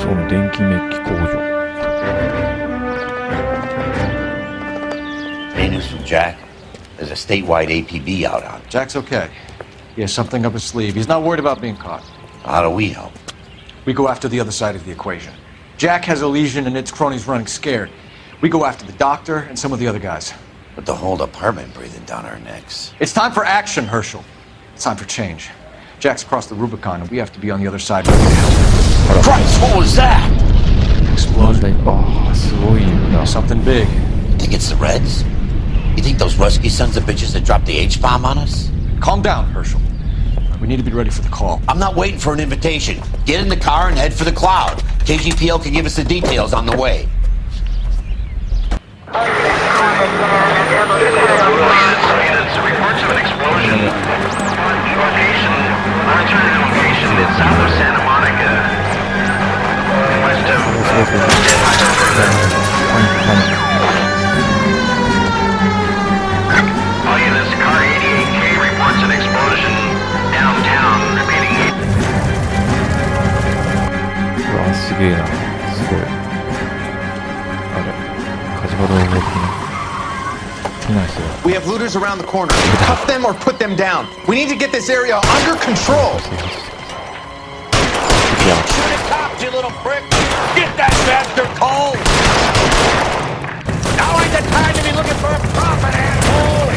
そう、電気メッキ工場。Any news from Jack? There's a statewide APB out on. Jack's okay. He has something up his sleeve. He's not worried about being caught. How do we help? We go after the other side of the equation. Jack has a legion and its cronies running scared. We go after the doctor and some of the other guys. With the whole department breathing down our necks. It's time for action, Herschel. It's time for change. Jack's crossed the Rubicon and we have to be on the other side ready to help. Christ, what was that? Explosion. ああ、すごいな。 Something big. You think it's the Reds? You think those Rusky sons of bitches that dropped the H-bomb on us? Calm down, Herschel. We need to be ready for the call. I'm not waiting for an invitation. Get in the car and head for the cloud. KGPL can give us the details on the way. Reports of an explosion location in south of Santa Monica, west of all units, car 88K reports an explosion downtown, repeating. うわ、すげえな。すごい。あれ、火事場の動きね。We have looters around the corner. Cuff them or put them down. We need to get this area under control. Shoot at cops, you little prick! Get that bastard cold! Now ain't the time to be looking for a profit, asshole!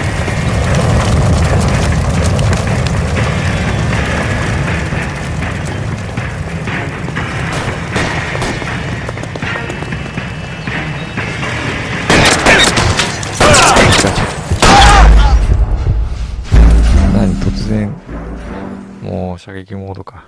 何突然もう射撃モードか。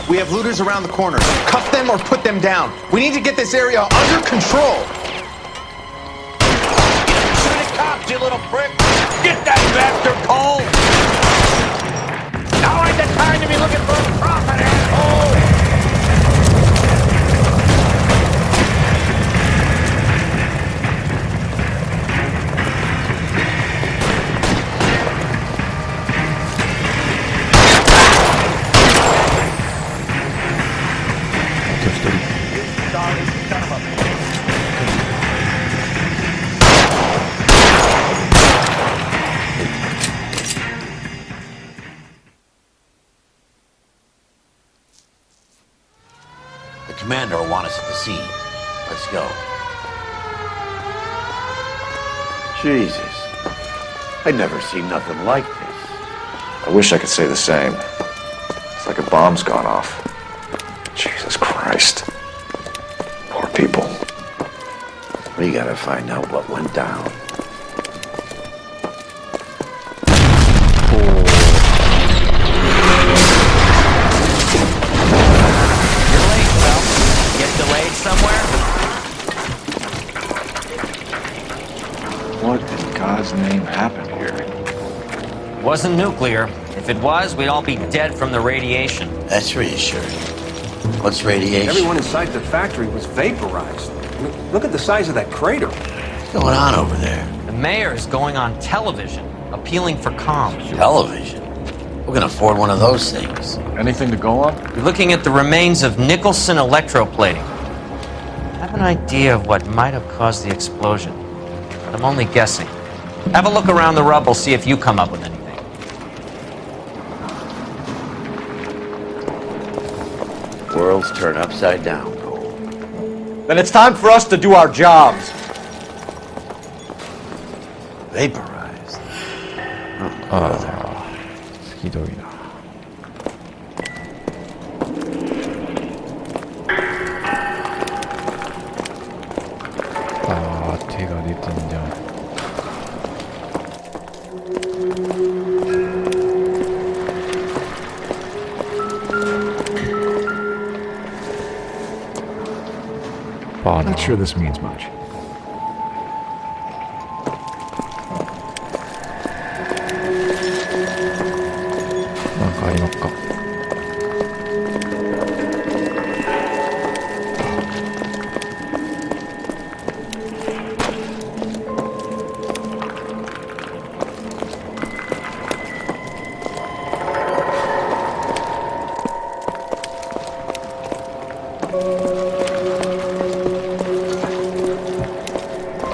We have looters around the corner. Cuff them or put them down. We need to get this area under control. Shoot at cops, you little prick! Get that bastard cold! Now ain't the time to be looking for a profit, asshole! The commander will want us at the scene. Let's go. Jesus. I'd never seen nothing like this. I wish I could say the same. It's like a bomb's gone off. Jesus Christ. Poor people. We gotta find out what went down. You're late, Phelps. Get delayed somewhere? What in God's name happened here? Wasn't nuclear. If it was, we'd all be dead from the radiation. That's reassuring. What's radiation? Everyone inside the factory was vaporized. I mean, look at the size of that crater. What's going on over there? The mayor is going on television, appealing for calm. Television? Who can afford one of those things? Anything to go on? We're looking at the remains of Nicholson electroplating. I have an idea of what might have caused the explosion, but I'm only guessing. Have a look around the rubble, see if you come up with anything. Worlds turn upside down, Cole. Then it's time for us to do our jobs. Vaporized. Ah, ひどいな。ああ、手が出てんじゃん。I'm not sure this means much.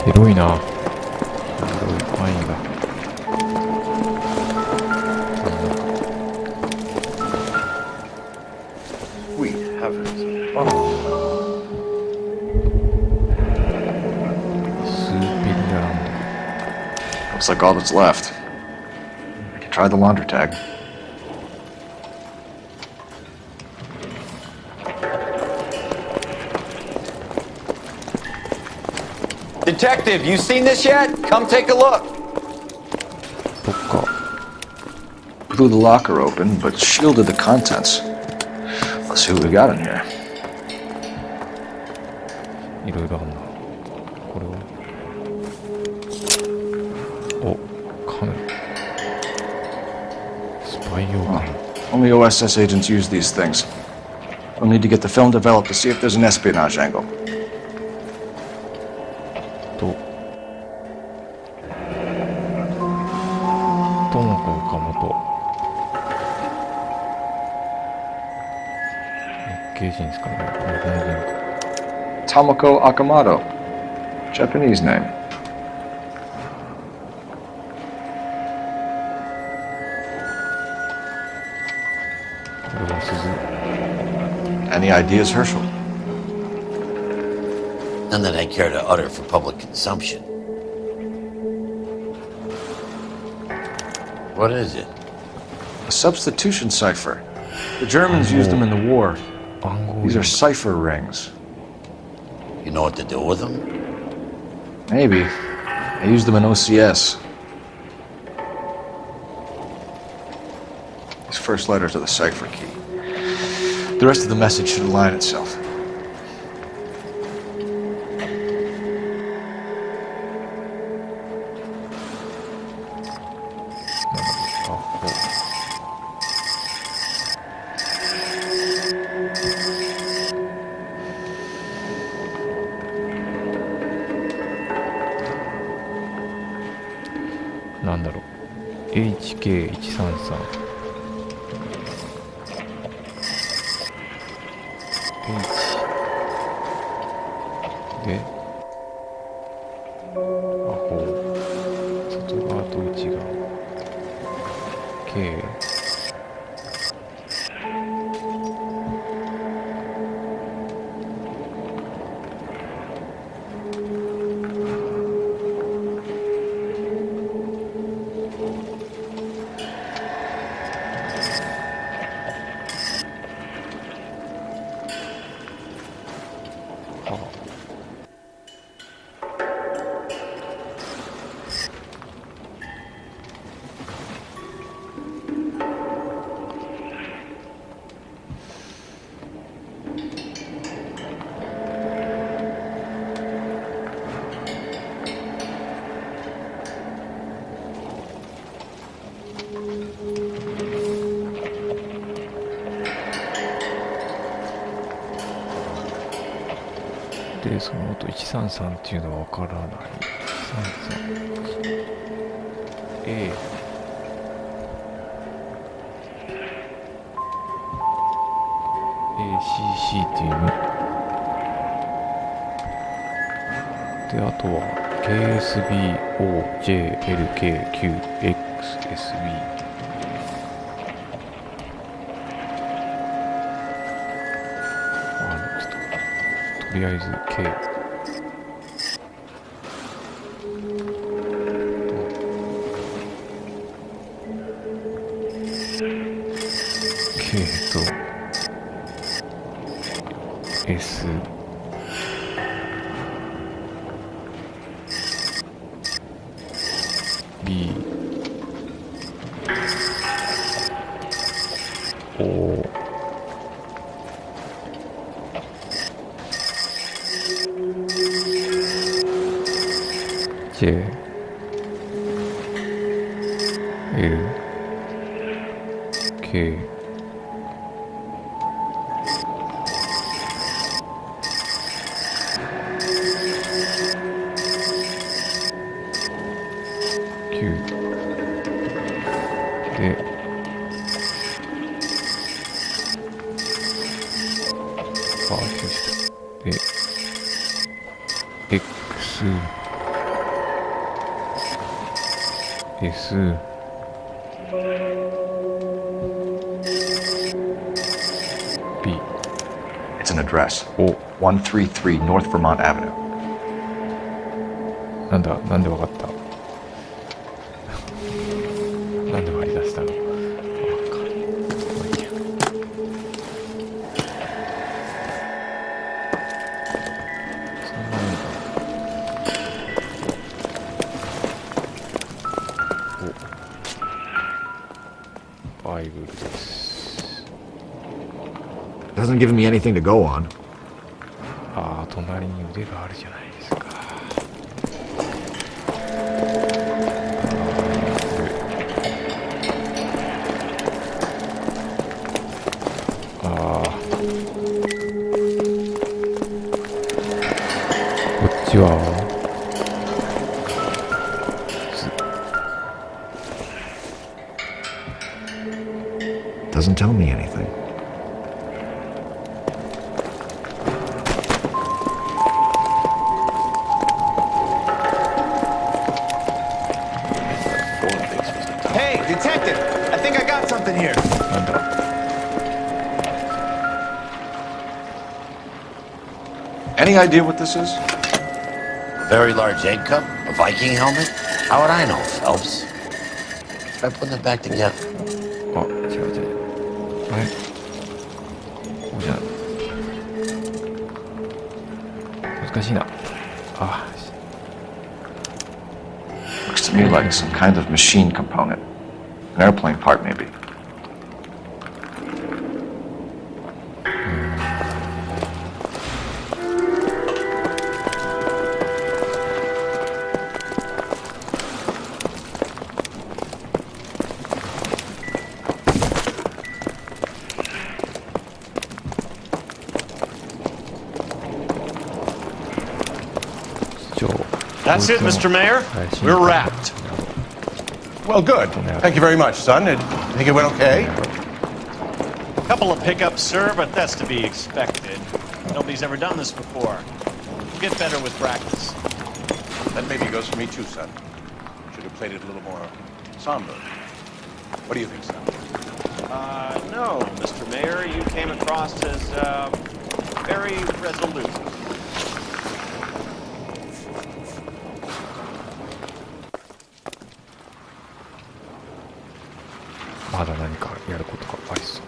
広いな。広い範囲が。Sweet heavens. Looks like all that's left. I can try the laundry tag. Detective, you seen this yet? Come take a look. どっか Blew the locker open, but shielded the contents. Let's see what we got in here. いろいろあんな。これはお、カメラ。スパイ用カメラ。 Only OSS agents use these things. We'll need to get the film developed to see if there's an espionage angle. とともこ岡本。日系人ですかね。日本人か。 Tomoko Akamoto. Japanese name. Any ideas, Herschel? None that I care to utter for public consumption. What is it? A substitution cipher. The Germans used them in the war. These are cipher rings. You know what to do with them? Maybe. I used them in OCS. These first letters are the cipher key. The rest of the message should align itself. HK133 でこう外側と内側 Kで、その後133っていうのはわからない。133 A ACC っていうので、あとは KSBOJLKQXSBとりあえず K と S B O J L K Q でパートして、で、X、S、B。 It's an address. お、 133 North Vermont Avenue. なんでわかったなんで割り出したのわかる。まあいいや。そんなのか。お。バイブルです。 Doesn't give me anything to go on. ああ、隣に腕があるじゃないですか。ああ。こっちは。Doesn't tell me anything. Hey, detective! I think I got something here. なんだ。 Any idea what this is? A very large egg cup? A Viking helmet? How would I know, Phelps? Try putting it back together. あ、違う。あれこうじゃない。難しいな。あ、 Looks to me like some kind of machine component. An airplane part, maybe. That's it, Mr. Mayor. We're wrapped. Well, good. Thank you very much, son. I think it went okay. Couple of pickups, sir, but that's to be expected. Nobody's ever done this before. We'll get better with practice. That maybe goes for me too, son. Should have played it a little more somber. What do you think, son? No, Mr. Mayor, you came across as, very resolute. まだ何かやることがありそう。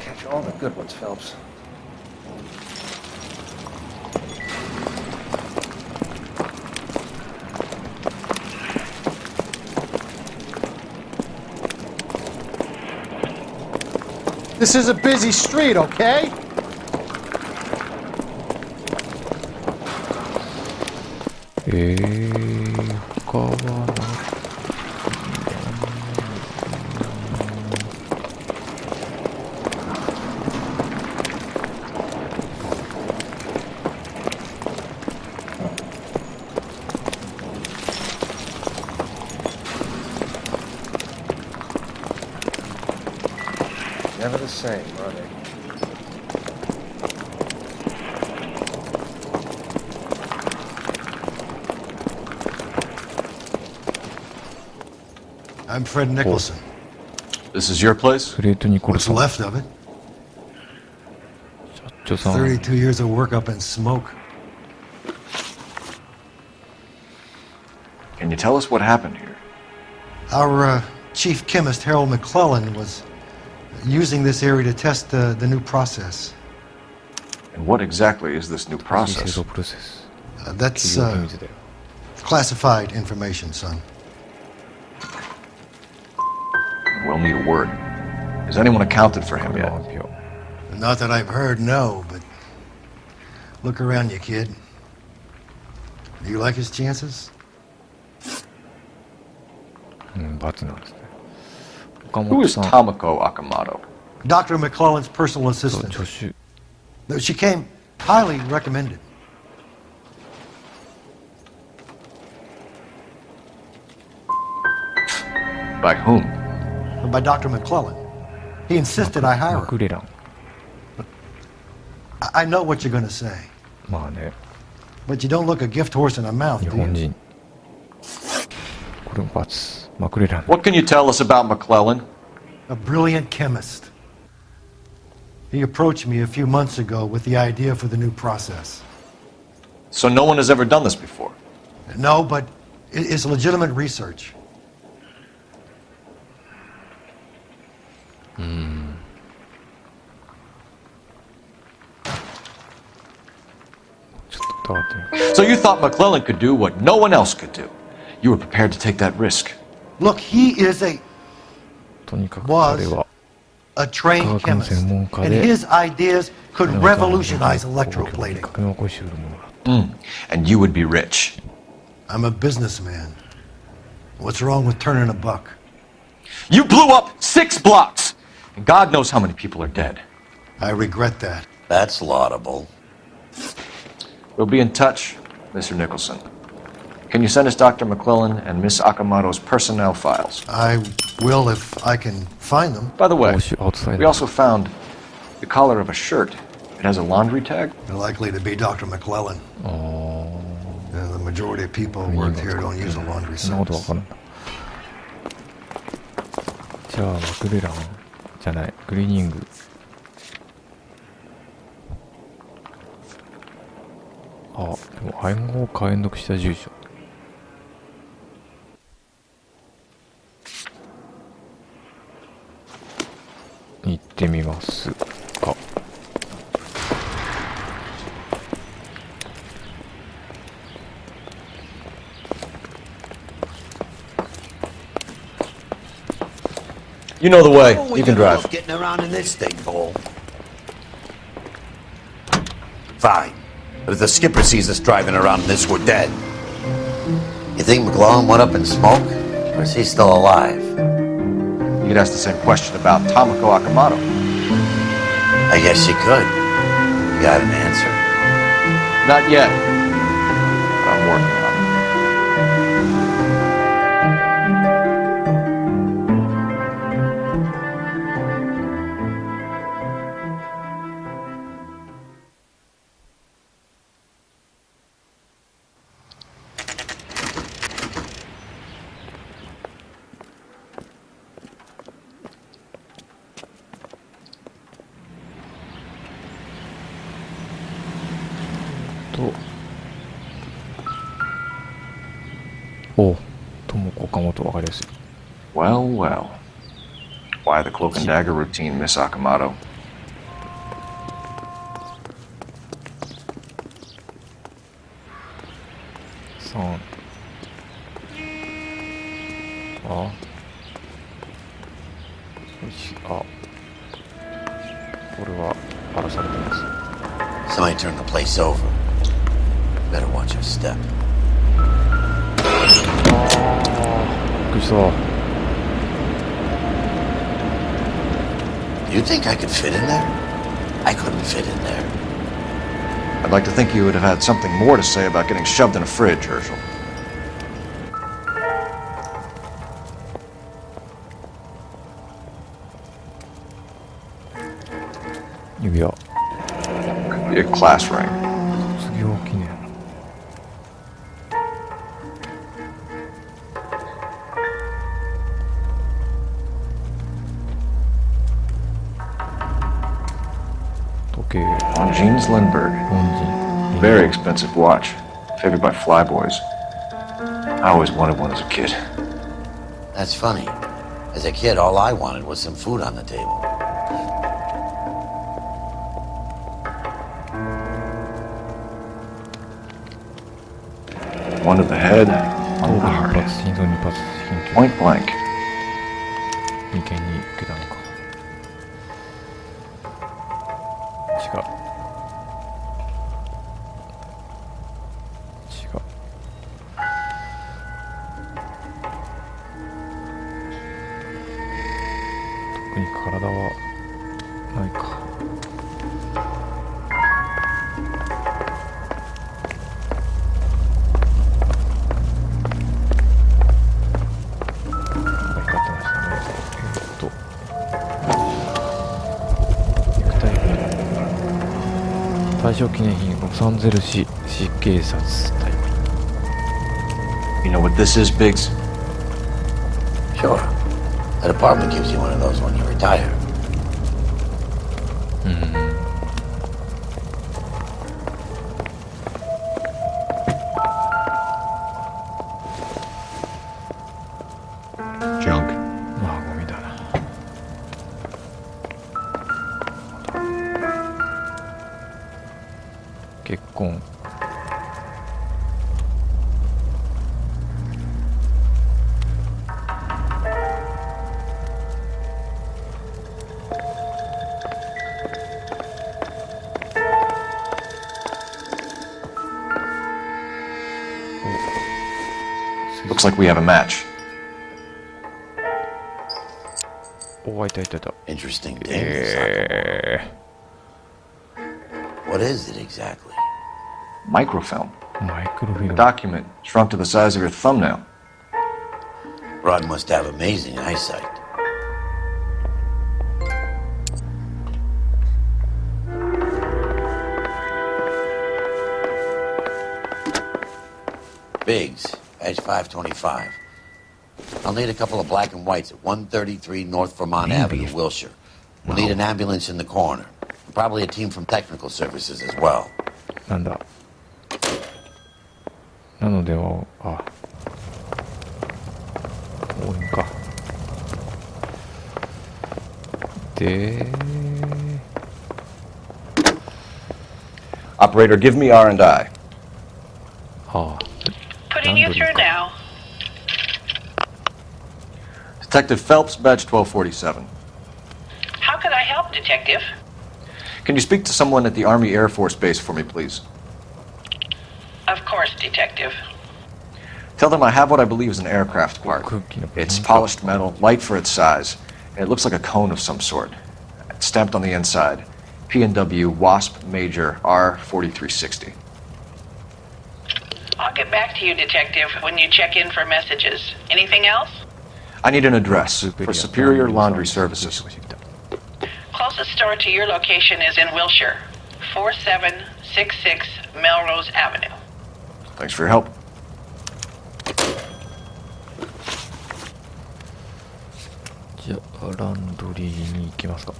Catch all the good ones, Phelps. This is a busy street, okay? 他はな。 Never the same, are they? I'm Fred Nicholson. This is your place? フレートニコル What's さん。 left of it? 社長さん。 32 years of work up in smoke. Can you tell us what happened here? Our chief chemist, Harold McClellan, was using this area to test the new process. And what exactly is this new 製 process? 造プロセス。 That's 企業秘密だよ。 classified information, son. We'll need a word. Has anyone accounted for him これは yet? 発表。 Not that I've heard, no, but look around you, kid. Do you like his chances? 罰なんですね。岡 Who 本 is さん。 Tomoko Akamoto? Dr. McClellan's personal そう assistant. 助手。 She came highly recommended. By whom? By Dr. McClellan. He insisted I hire マ her. クレラン。 I know what you're going to say, まあね、 but you don't look a gift horse in the mouth, 日 do 本 you? 人。これも×。マクレラン。 What can you tell us about McClellan? A brilliant chemist. He approached me a few months ago with the idea for the new process. So no one has ever done this before. No, but it's legitimate research. ちょっと疑ってみる。 So you thought McClellan could do what no one else could do. You were prepared to take that risk. Look, he is とにかく彼は a trained 科学の chemist, 専門家 and で his ideas could 彼の頭に revolutionize 革命 electroplating. 革命を起こしうるものが。 And you would be rich. I'm a businessman. What's wrong with turning a buck? You blew up 6 blocks! And God knows how many people are dead. I regret that. That's laudable. We'll be in touch, Mr. Nicholson. Can you send us Dr. McClellan and Miss Akamoto's personnel files? I will if I can find them. By the way, 欧州アウトサイ we ダー。 also found the collar of a shirt. It has a laundry tag. They're likely to be Dr. McClellan. あー The majority of people who work here don't use a laundry そんなことわ service. かるんだ。じゃあマクレランじゃない、クリーニング。あ、でも暗号化延読した住所。行ってみますか。You know the way. What we You can gonna drive. look getting around in this thing, Bull? Fine. But if the skipper sees us driving around in this, we're dead. You think McClellan went up in smoke? Or is he still alive? You could ask the same question about Tomoko Akamoto. I guess you could. You got an answer? Not yet. But I'm working on it. Well, well. Why the cloak and dagger routine, Miss Akamoto? Son. あ。あ。これは荒らされてます。Somebody turned the place over. Better watch your step. びっくりした。 You think I could fit in there? I couldn't fit in there. I'd like to think you would have had something more to say about getting shoved in a fridge, Herschel. Maybe a Could be a class ring. 卒業記念。時計。 Longines Lindbergh. 本人。 Very expensive watch. Favored by flyboys. I always wanted one as a kid. That's funny. As a kid, all I wanted was some food on the table. One to the head, one to the 頭部 heart. 2発、心臓2発、緊急。 Point blank. 眉間に受けたのか。違う。違う。特に体はないか。光ってない。対象記念品ロサンゼル市市警察隊。 You know what this is, Biggs? Sure. The department gives you one of those when you retire. Junk. まあゴミだな。結婚。Looks like we have a match. お、いたいたいた。 Interesting thing. What is it exactly? Microfilm. マイクロフィル A ム。 document shrunk to the size of your thumbnail. Rod must have amazing eyesight. Biggs, edge 525. I'll need a couple of black and whites at 133 North Vermont Avenue, Wilshire. We'll need an ambulance in the corner. Probably a team from technical services as well. なんだ。なのでは、あ。応援か。で、 Operator, give me R&I. はあ。 Putting you through now. Detective Phelps, badge 1247. How can I help, Detective? Can you speak to someone at the Army Air Force Base for me, please? Of course, Detective. Tell them I have what I believe is an aircraft part. It's polished metal, light for its size, and it looks like a cone of some sort. It's stamped on the inside. P&W Wasp Major R4360. I'll get back to you, Detective, when you check in for messages. Anything else? I need an address for Superior Laundry Services. Closest store to your location is in Wilshire, 4766 Melrose Avenue. Thanks for your help. じゃあランドリーに行きますか。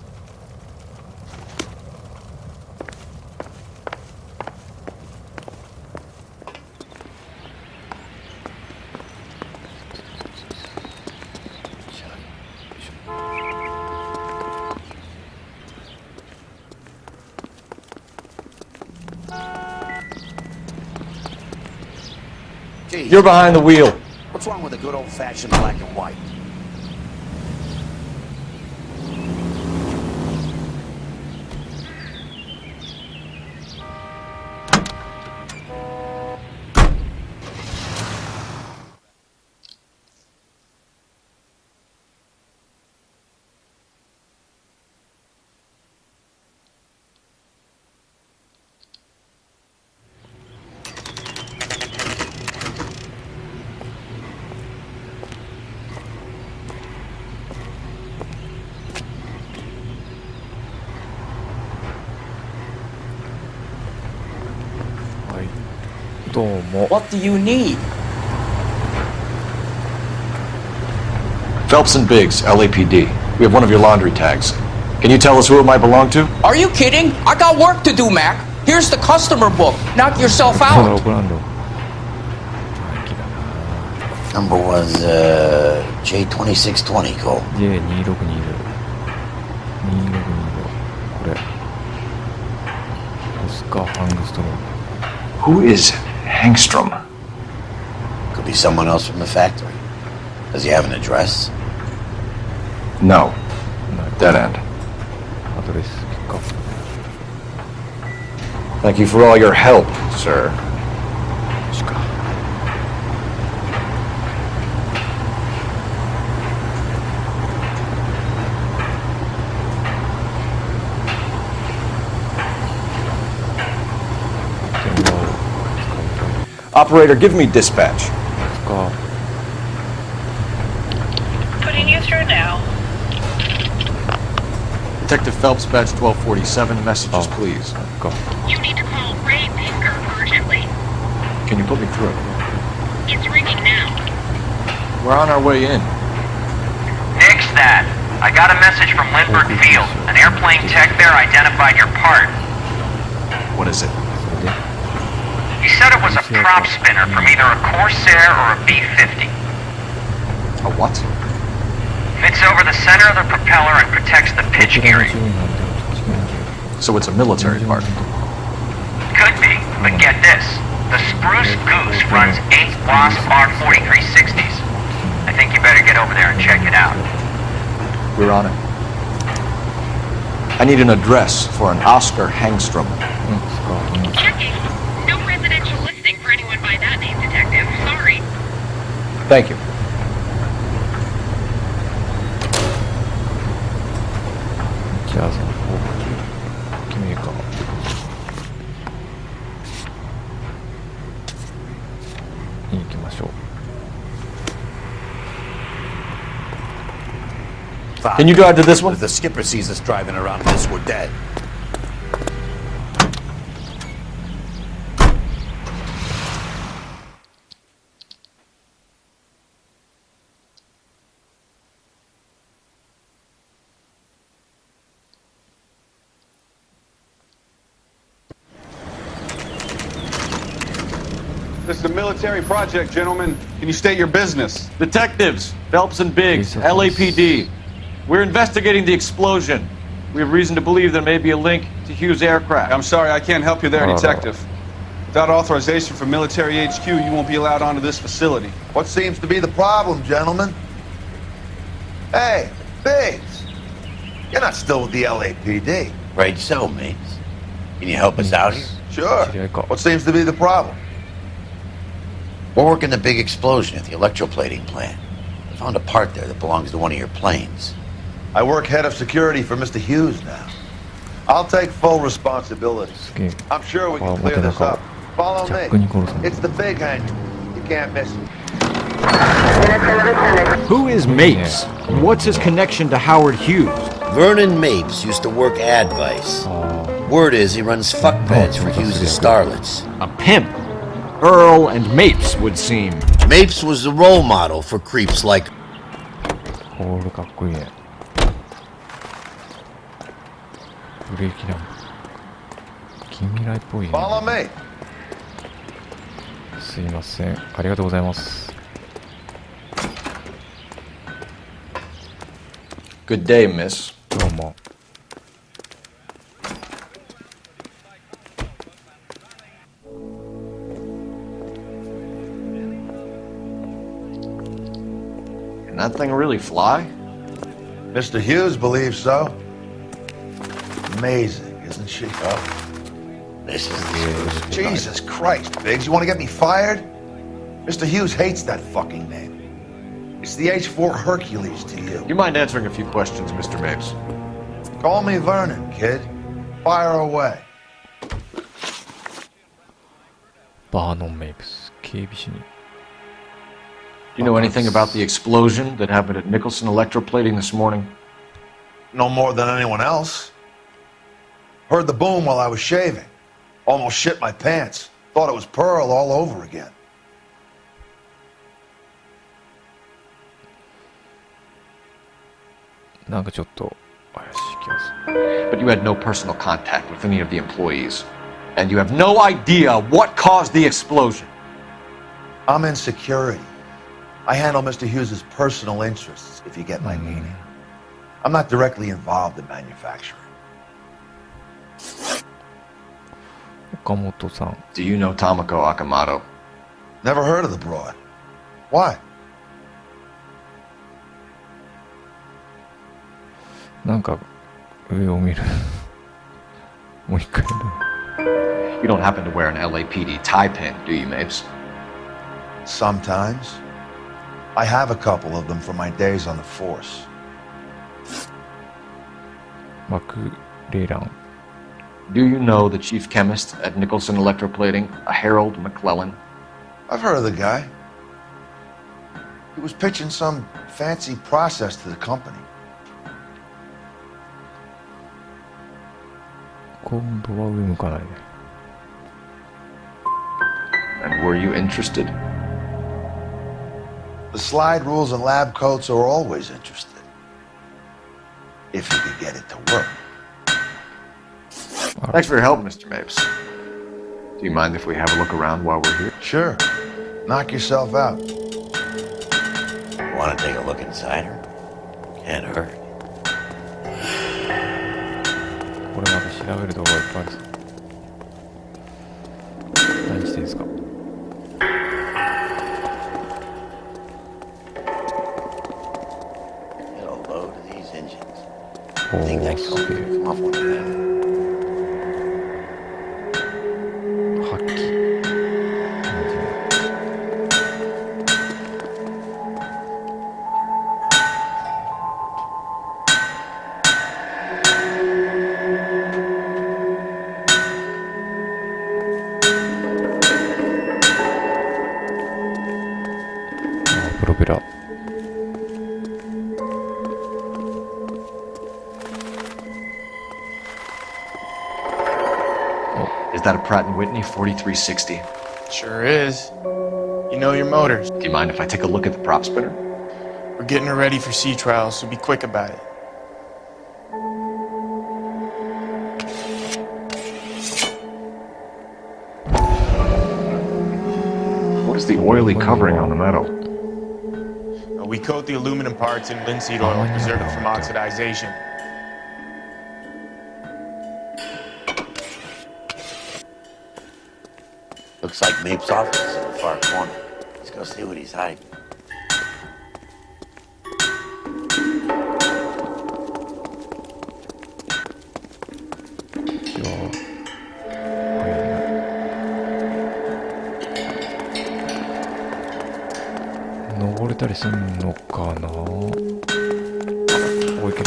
You're behind the wheel. What's wrong with a good old-fashioned black and white? What do you need? Phelps and Biggs, LAPD. We have one of your laundry tags. Can you tell us who it might belong to? Are you kidding? I got work to do, Mac. Here's the customer book. Knock yourself out. Number was J2620, Cole. J2620。これ。オスカー・ハングストロム。 Who is Hangstrom? Could be someone else from the factory. Does he have an address? No. Dead end. アドレスか。 Thank you for all your help, sir. しか。 Operator, give me dispatch. Putting you through now. Detective Phelps, badge 1247. Messages, please. Go. You need to call Ray Baker urgently. Can you put me through? It's ringing now. We're on our way in. Nix that. I got a message from Lindbergh Field. An airplane tech there identified your part. What is it? He said it was a prop spinner from either a Corsair or a B-50. A what? Fits over the center of the propeller and protects the pitch gearing. So it's a military part. Could be, but get this. The Spruce Goose runs 8 Wasp R4360s. I think you better get over there and check it out. We're on it. I need an address for an Oscar Hangstrom. Checking. No residential listing for anyone by that name, Detective. Sorry. Thank you. Can you drive to this one? If the skipper sees us driving around this, we're dead. This is a military project, gentlemen. Can you state your business? Detectives, Phelps and Biggs, LAPD. We're investigating the explosion. We have reason to believe there may be a link to Hughes' aircraft. I'm sorry, I can't help you there, Detective. Without authorization from military HQ, you won't be allowed onto this facility. What seems to be the problem, gentlemen? Hey, Biggs. You're not still with the LAPD. Right so, mates. Can you help us out here? Sure. What seems to be the problem? We're working the big explosion at the electroplating plant. I found a part there that belongs to one of your planes. I work head of security for Mr. Hughes now. I'll take full responsibility. I'm sure we can clear this up. Follow me. It's the big hangar. You can't miss it. Who is Mapes? And what's his connection to Howard Hughes? Vernon Mapes used to work advice. Word is he runs fuck beds for Hughes' starlets. A pimp. Earl and Mapes would seem. Mapes was the role model for creeps like... Follow me. すいません。ありがとうございます。 Good day, miss. どうも。 Can that thing really fly? Mr. Hughes believes so. Amazing, isn't she? Oh. This is... Jesus Christ, Biggs, you want to get me fired? Mr. Hughes hates that fucking name. It's the H-4 Hercules to you. Do you mind answering a few questions, Mr. Mapes? Call me Vernon, kid. Fire away. Vernon Mapes. 警備士に。 Do you know anything about the explosion that happened at Nicholson Electroplating this morning? No more than anyone else. Heard the boom while I was shaving. Almost shit my pants. Thought it was Pearl all over again. But you had no personal contact with any of the employees. And you have no idea what caused the explosion. I'm in security. I handle Mr. Hughes' personal interests, if you get my meaning. I'm not directly involved in manufacturing. Okamoto-san. Do you know Tomoko Akamoto? Never heard of the broad. Why? なんか上を見る。もう一回だ。 You don't happen to wear an LAPD tie pin, do you, Mapes? Sometimes. I have a couple of them from my days on the force. マクレラン。 Do you know the chief chemist at Nicholson Electroplating, a Harold McClellan? I've heard of the guy. He was pitching some fancy process to the company. 今度は上向かないね。And were you interested? The slide rules and lab coats are always interested. If you could get it to work. Thanks for your help, Mr. Mapes. Do you mind if we have a look around while we're here? Sure. Knock yourself out. Want to take a look inside her? Can't hurt. これまで調べる動画がいっぱいあるぞ。何してんすか。It'll load these engines. お I think that ー、す coat げ could え。 come off one of them. 発揮。プロペラ。Is that a Pratt & Whitney 4360? Sure is. You know your motors. Do you mind if I take a look at the prop spinner? We're getting her ready for sea trials, so be quick about it. What is the oily covering on the metal? We coat the aluminum parts in linseed oil to preserve it from oxidization. Looks like Mapes' office is in the far corner. Let's go see what he's hiding. Yo. 登れたりすんのかな。ここ行ける。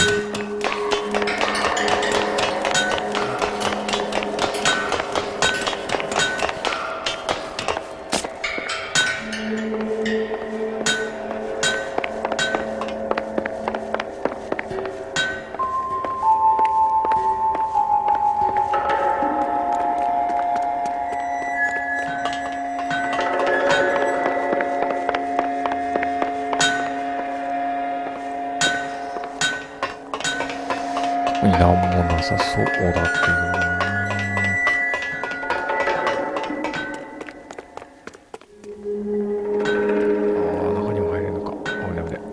なんもなさそうだけどな。中にも入れるのか。危ない危ない。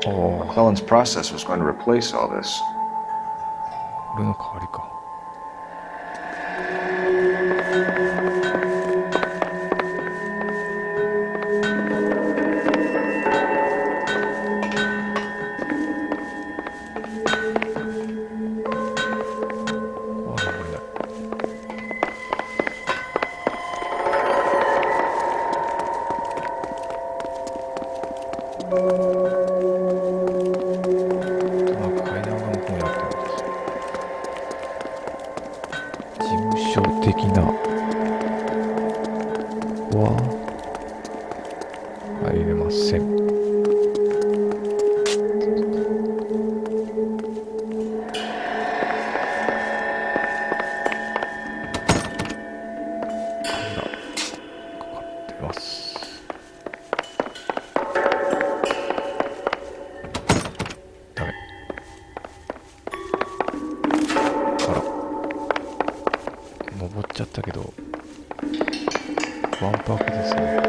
McClellan's process was going to replace all this. これの代わりか。登っちゃったけどワンパークですね。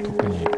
特に登る。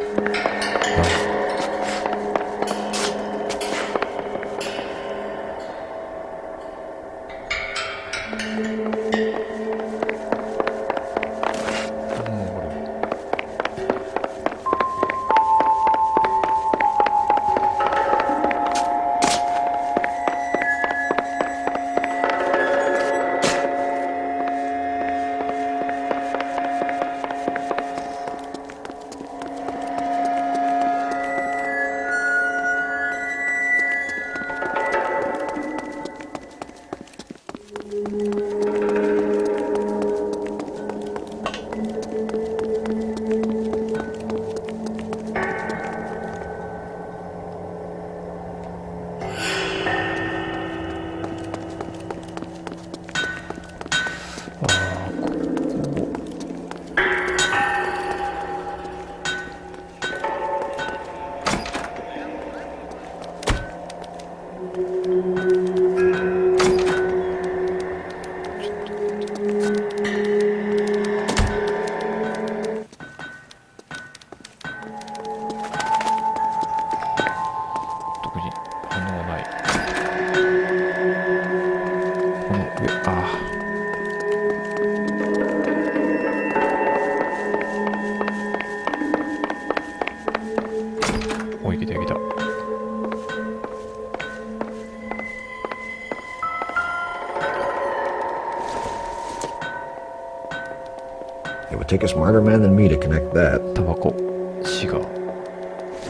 It would take a smarter man than me to connect that. タバコ、シガー。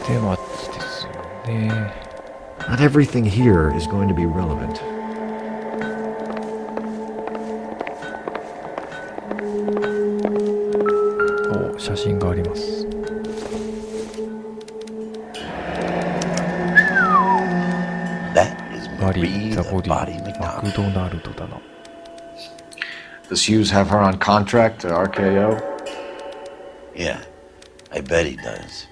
で、マッチですよね。Not everything here is going to be relevant. お、写真があります。バリー・ザ・ボディ、マクドナルドだな。Does Hughes have her on contract to RKO? Yeah, I bet he does.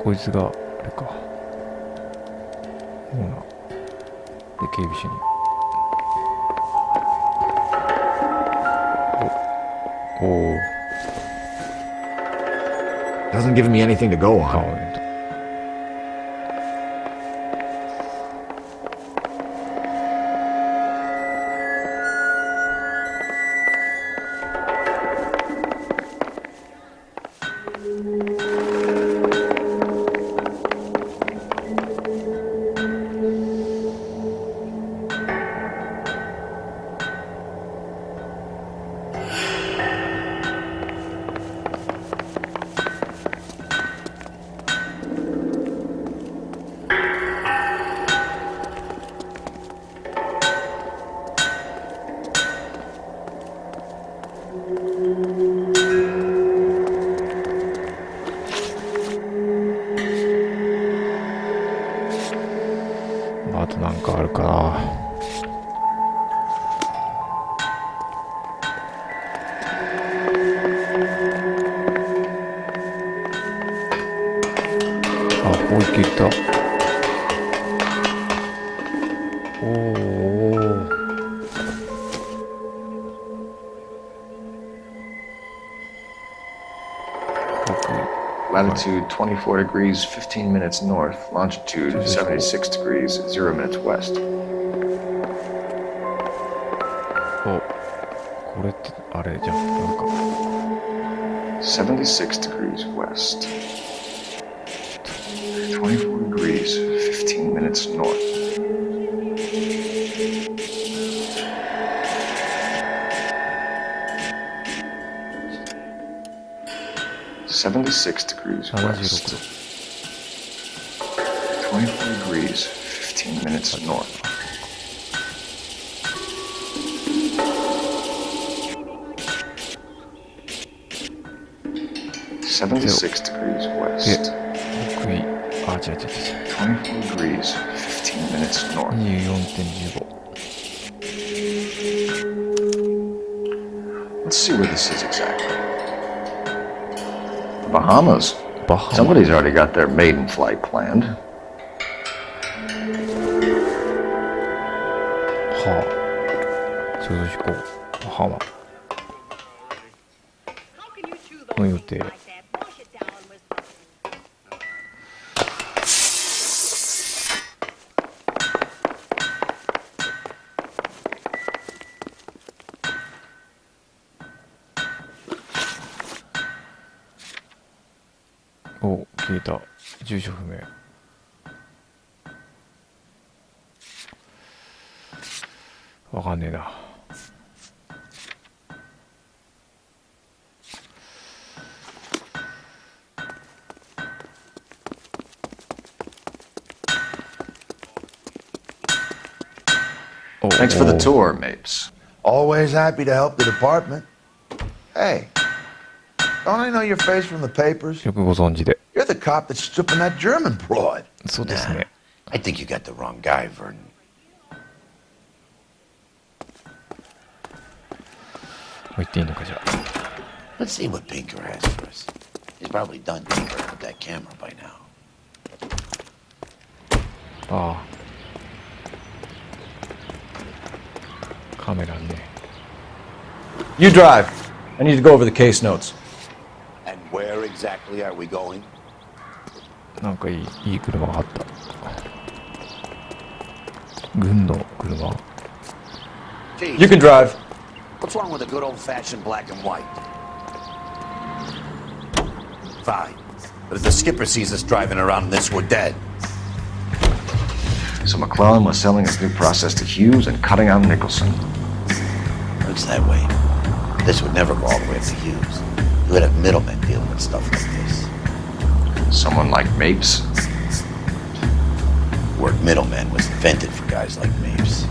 こいつがあれか。ほな。で、警備士に。お。Doesn't give me anything to go on.あとなんかあるかな。あ、もう一回行った。おお。Latitude 24 degrees, 15 minutes north. Longitude 76 degrees, 0 minutes west. お、これってあれじゃん、なんか。76 degrees west. 24 degrees, 15 minutes north. .76 degrees west. 24 degrees, 15 minutes north. .76 degrees west. あ、違う違う違う。24 degrees, 15 minutes north. 24.15. Let's see where this is exactly. Bahamas. Somebody's already got their maiden flight planned. はあ。ちょうど飛行。バハマ。の予定。消えた。住所不明。わかんねえな。Thanks for the tour, Mapes. Always happy to help the department. Hey, don't I know your face from the papers? よくご存知で。 You're the cop that's stripping that German broad. そうですね。 I think you got the wrong guy, Vernon. もう言っていいのかじゃあ。 Let's see what Pinker has for us. He's probably done tinkering with that camera by now. ああ。カメラね。 You drive. I need to go over the case notes. And where exactly are we going? なんかいい車があった。軍の車。 You can drive. What's wrong with a good old-fashioned black and white? Fine. But if the skipper sees us driving around in this, we're dead. So McClellan was selling his new process to Hughes and cutting out Nicholson. Looks that way. This would never go all the way up to Hughes. You would have middlemen dealing with stuff like this. Someone like Mapes? The word middleman was invented for guys like Mapes.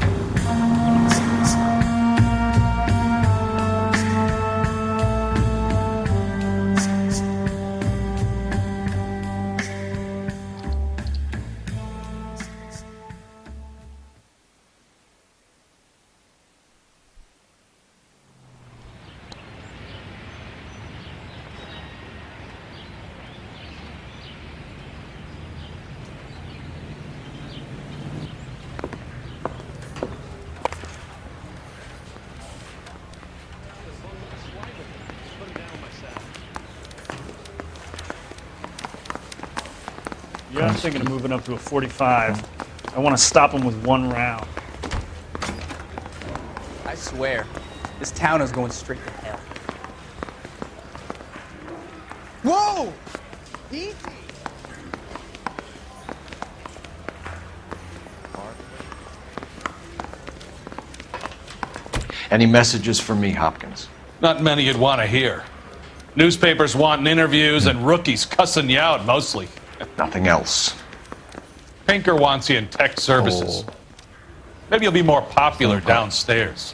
Yeah, I'm thinking of moving up to a 45. I want to stop him with one round. I swear, this town is going straight to hell. Whoa! Easy! Any messages for me, Hopkins? Not many you'd want to hear. Newspapers wanting interviews and rookies cussing you out mostly. Nothing else. Pinker wants you in tech services. Maybe you'll be more popular downstairs.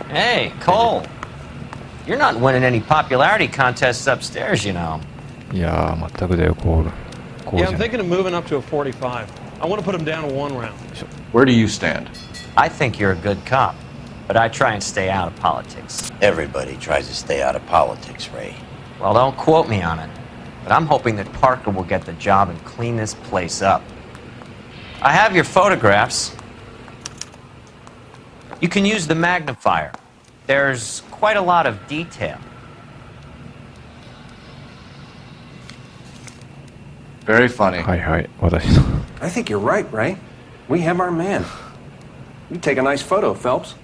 Hey, Cole. You're not winning any popularity contests upstairs, you know. いやー、全くだよ、コール。Yeah, I'm thinking of moving up to a 45. I want to put him down to one round. Where do you stand? I think you're a good cop, but I try and stay out of politics. Everybody tries to stay out of politics, Ray. Well, don't quote me on it, but I'm hoping that Parker will get the job and clean this place up. I have your photographs. You can use the magnifier. There's quite a lot of detail. Very funny. I think you're right, Ray. We have our man. You take a nice photo, Phelps.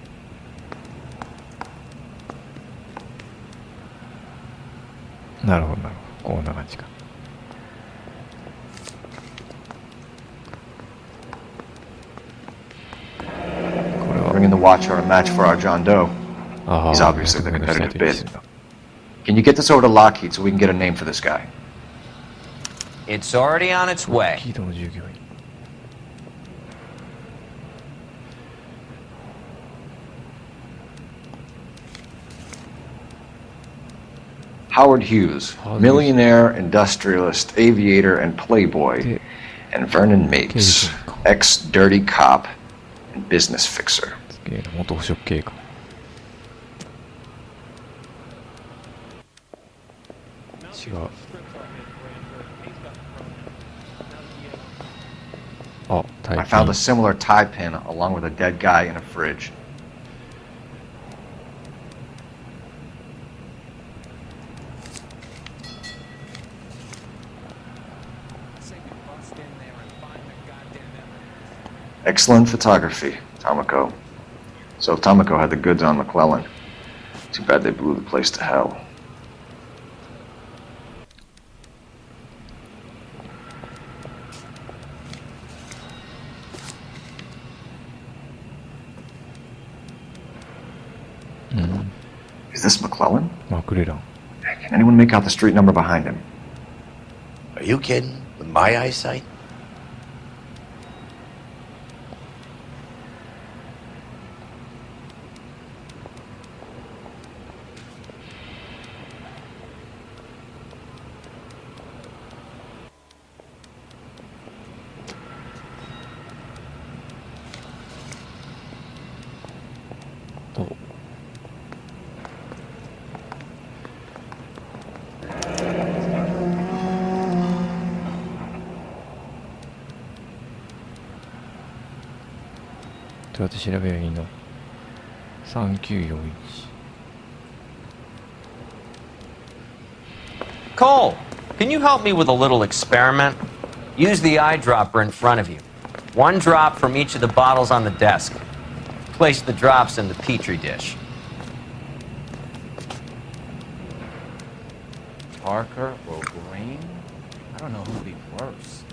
Bringing the Watcher a match for our John Doe. He's obviously the competitive bid. Can you get this over to Lockheed so we can get a name for this guy? It's already on its way. Howard Hughes, millionaire, industrialist, aviator, and playboy, and Vernon Mapes, ex-dirty cop and business fixer. 元捕食系か。違う。Oh, I found a similar tie pin along with a dead guy in a fridge. Excellent photography, Tomoko. So Tomoko had the goods on McClellan. Too bad they blew the place to hell. Is this McClellan? Can anyone make out the street number behind him? Are you kidding? With my eyesight? Cole, can you help me with a little experiment? Use the eyedropper in front of you. One drop from each of the bottles on the desk. Place the drops in the petri dish. Parker or Green? I don't know who'd be worse.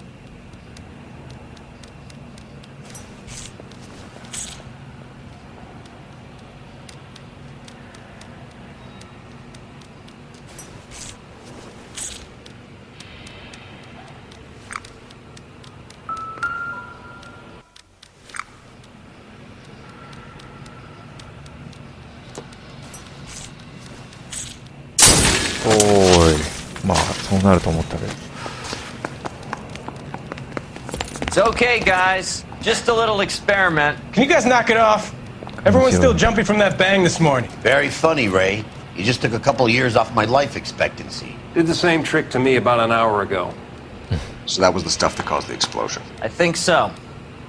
It's okay, guys. Just a little experiment. Can you guys knock it off? Everyone's still jumping from that bang this morning. Very funny, Ray. You just took a couple years off my life expectancy. Did the same trick to me about an hour ago. So that was the stuff that caused the explosion? I think so.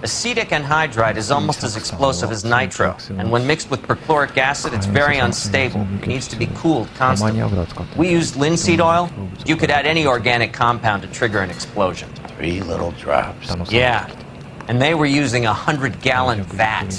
Acetic anhydride is almost as explosive as nitro, and when mixed with perchloric acid, it's very unstable. It needs to be cooled constantly. We used linseed oil. You could add any organic compound to trigger an explosion. 3 little drops. Yeah, and they were using a 100-gallon vat.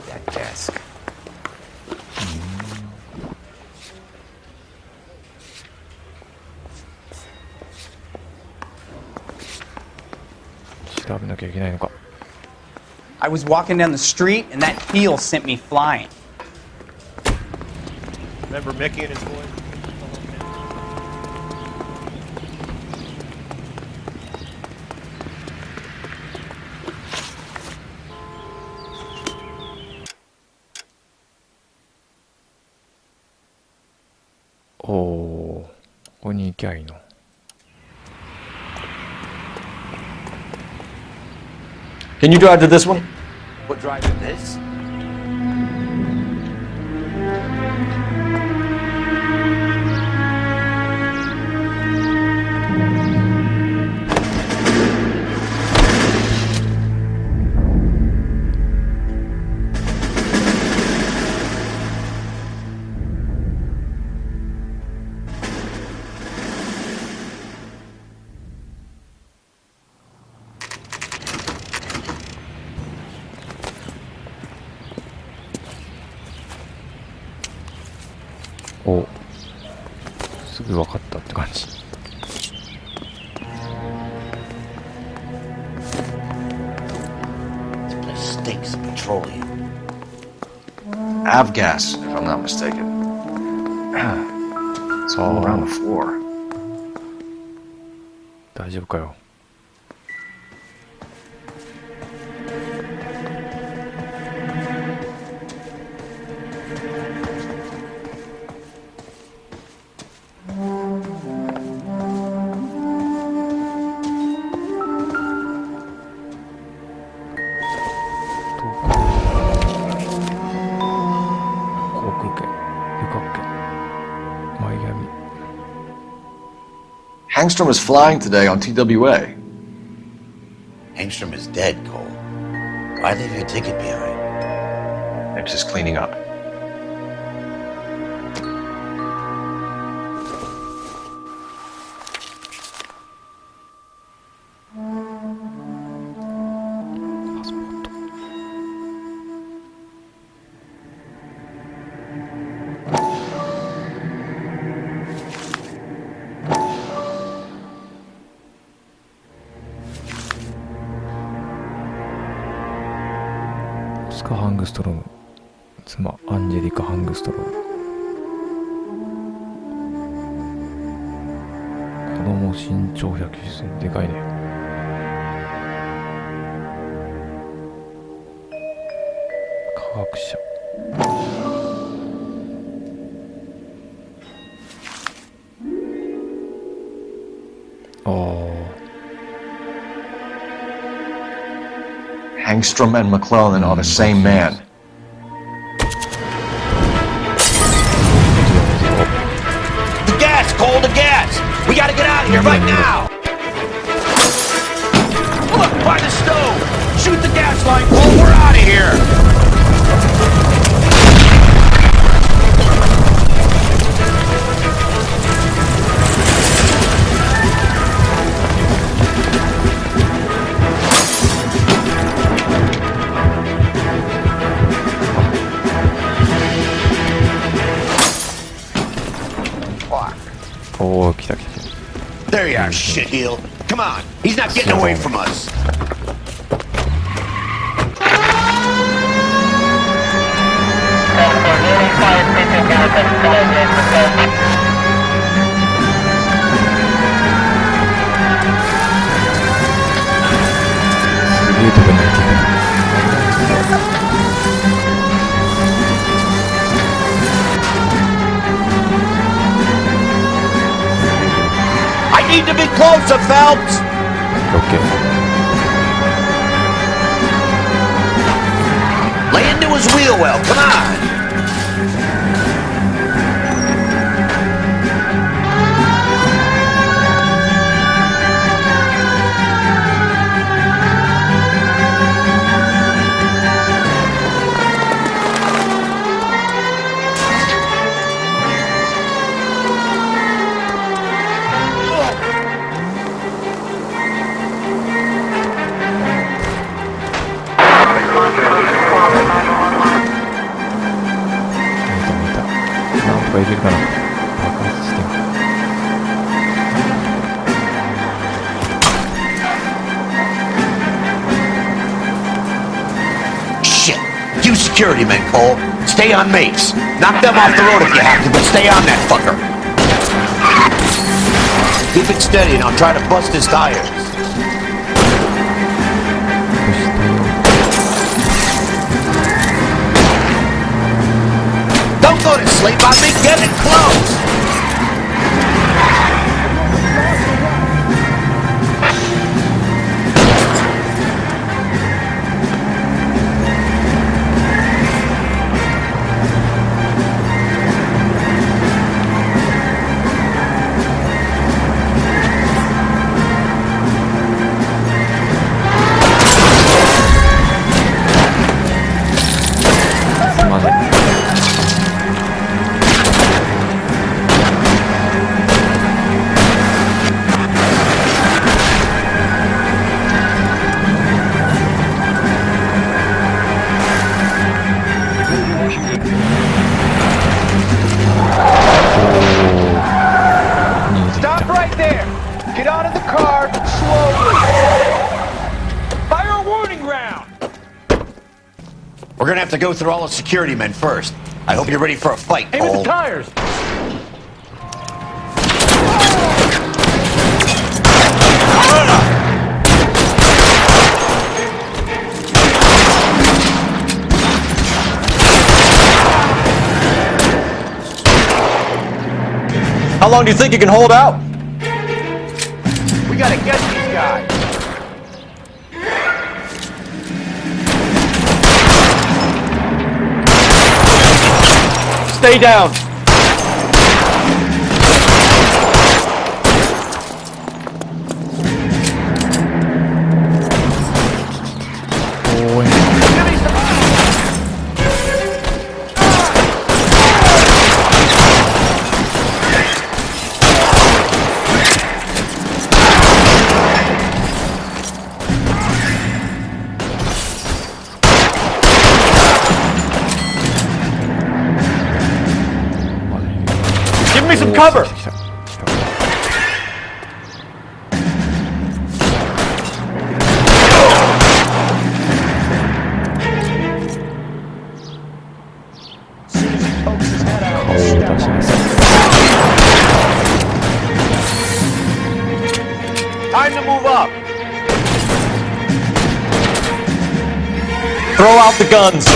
That desk. I was walking down the street, and that heel sent me flying. Remember Mickey and his boys? Can you drive to this one? What drive to this? Stinks of petroleum. Avgas, if I'm not mistaken. It's all around the floor. 大丈夫かよ。Hangstrom is flying today on TWA. Hangstrom is dead, Cole. Why leave your ticket behind? Nips is cleaning up.ハングストロム、妻アンジェリカ・ハングストロム。子供身長190センチ、でかいね。科学者。Hangstrom and McClellan are the same man. The gas, Cole, the gas! We gotta get out of here right now! Look, by the stove! Shoot the gas line, Cole, we're out of here! Oh, 来た来た。 There you are, shitheel. Come on, he's not getting away from us. Need to be closer, Phelps! Okay. Lay into his wheel well, come on! Shit! You security men, Cole. Stay on mates. Knock them off the road if you have to, but stay on that fucker. Keep it steady and I'll try to bust his tires. Don't go to sleep on me, get it close! Stop right there! Get out of the car slowly! Fire a warning round! We're gonna have to go through all the security men first. I hope you're ready for a fight, Aim at Cole. the tires! How long do you think you can hold out? We gotta get these guys! Stay down. Stay some cover! Time to move up. Throw out the guns.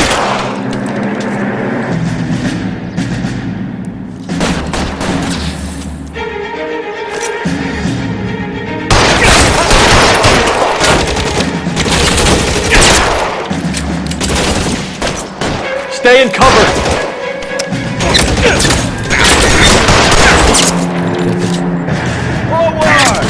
Stay in cover. Forward.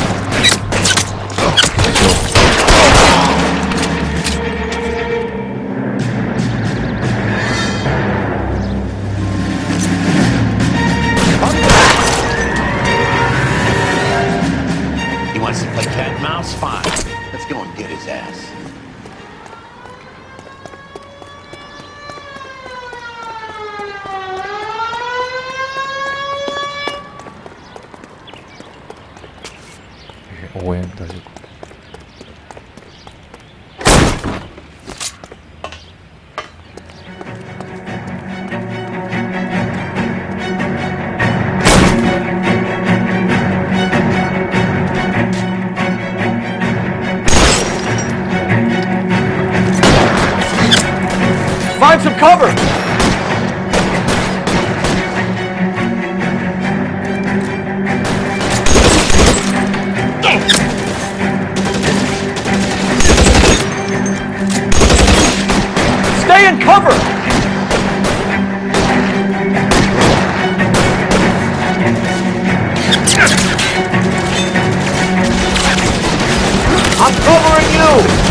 He wants to play cat and mouse? Fine. Let's go and get his ass. Find some cover! Stay in cover! I'm covering you.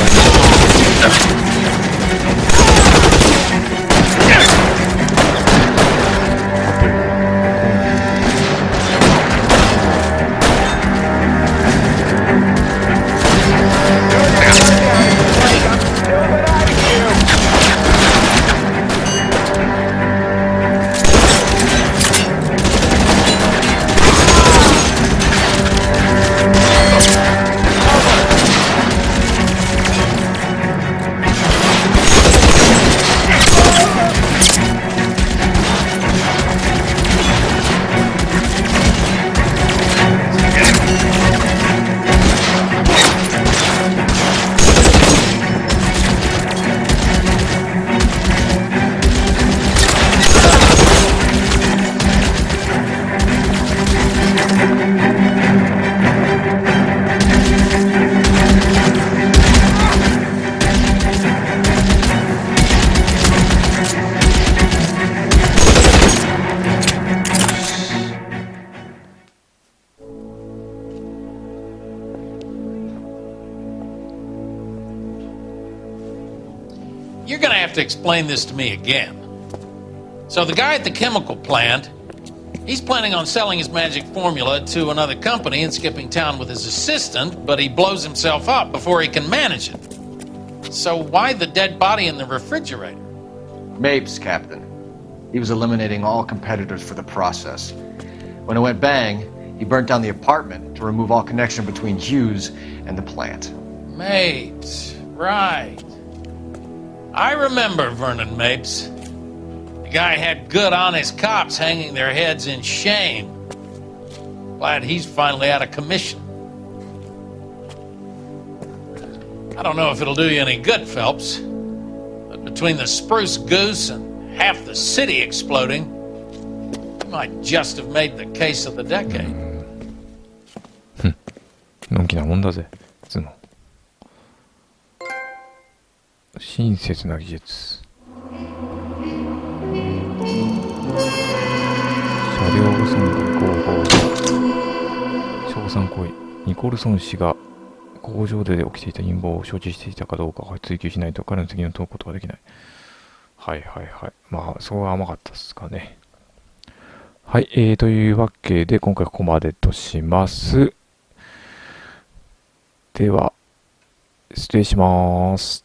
You're gonna have to explain this to me again. So the guy at the chemical plant, he's planning on selling his magic formula to another company and skipping town with his assistant, but he blows himself up before he can manage it. So why the dead body in the refrigerator? Mapes, Captain. He was eliminating all competitors for the process. When it went bang, he burnt down the apartment to remove all connection between Hughes and the plant. Mapes, right. I remember Vernon Mapes. The guy had good, honest cops hanging their heads in shame. Glad he's finally out of commission. I don't know if it'll do you any good, Phelps, but between the spruce goose and half the city exploding, you might just have made the case of the decade. のんきなもんだぜ、いつも。親切な技術。車両損壊合法。硝酸行為。ニコルソン氏が工場で起きていた陰謀を承知していたかどうかを追及しないと彼の責任を問うことはできない。はいはいはい。まあ、そこは甘かったですかね。はい、というわけで今回ここまでとします。では、失礼します。